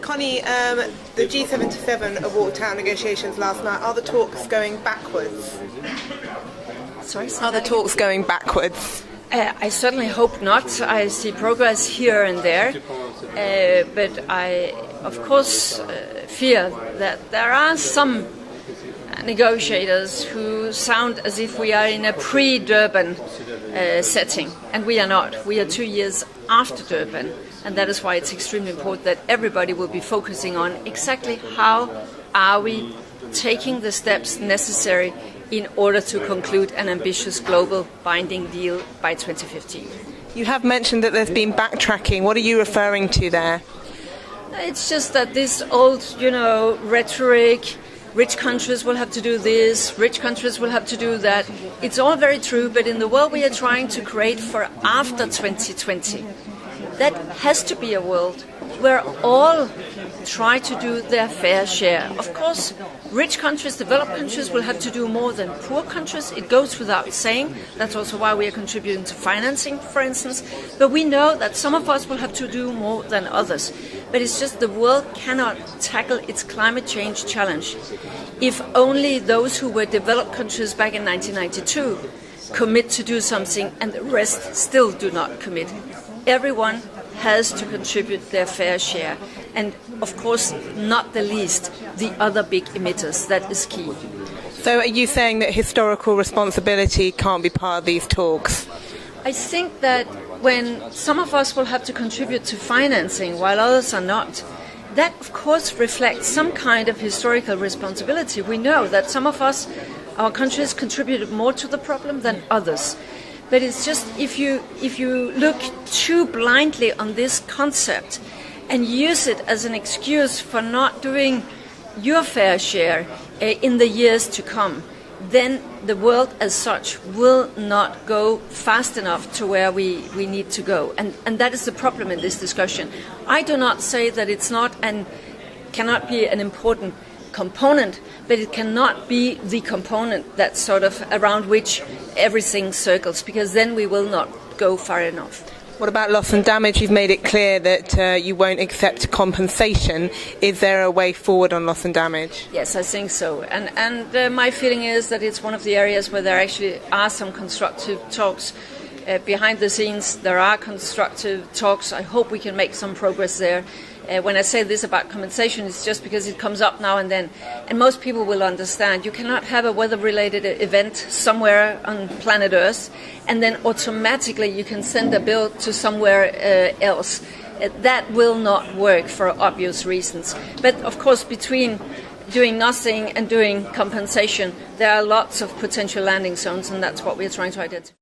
Connie, the G77 of Watertown negotiations last night, are the talks going backwards? Sorry? Are the talks going backwards? I certainly hope not. I see progress here and there, but I, of course, fear that there are some negotiators who sound as if we are in a pre-Durban setting, and we are not. We are 2 years after Durban, and that is why it's extremely important that everybody will be focusing on exactly how are we taking the steps necessary in order to conclude an ambitious global binding deal by 2015. You have mentioned that there's been backtracking. What are you referring to there? It's just that this old, rhetoric, rich countries will have to do this, rich countries will have to do that. It's all very true, but in the world we are trying to create for after 2020, that has to be a world where all try to do their fair share. Of course, rich countries, developed countries will have to do more than poor countries. It goes without saying. That's also why we are contributing to financing, for instance. But we know that some of us will have to do more than others. But it's just the world cannot tackle its climate change challenge if only those who were developed countries back in 1992 commit to do something and the rest still do not commit. Everyone has to contribute their fair share. And, of course, not the least, the other big emitters. That is key. So are you saying that historical responsibility can't be part of these talks? I think that when some of us will have to contribute to financing while others are not, that, of course, reflects some kind of historical responsibility. We know that some of us, our countries, contributed more to the problem than others. But it's just if you look too blindly on this concept and use it as an excuse for not doing your fair share in the years to come, then the world as such will not go fast enough to where we need to go. And that is the problem in this discussion. I do not say that it's not and cannot be an important component, but it cannot be the component that's sort of around which everything circles, because then we will not go far enough. What about loss and damage? You've made it clear that you won't accept compensation. Is there a way forward on loss and damage? Yes, I think so. And my feeling is that it's one of the areas where there actually are some constructive talks. Behind the scenes, there are constructive talks. I hope we can make some progress there. When I say this about compensation, it's just because it comes up now and then. And most people will understand. You cannot have a weather-related event somewhere on planet Earth, and then automatically you can send a bill to somewhere else. That will not work for obvious reasons. But, of course, between doing nothing and doing compensation, there are lots of potential landing zones, and that's what we're trying to identify.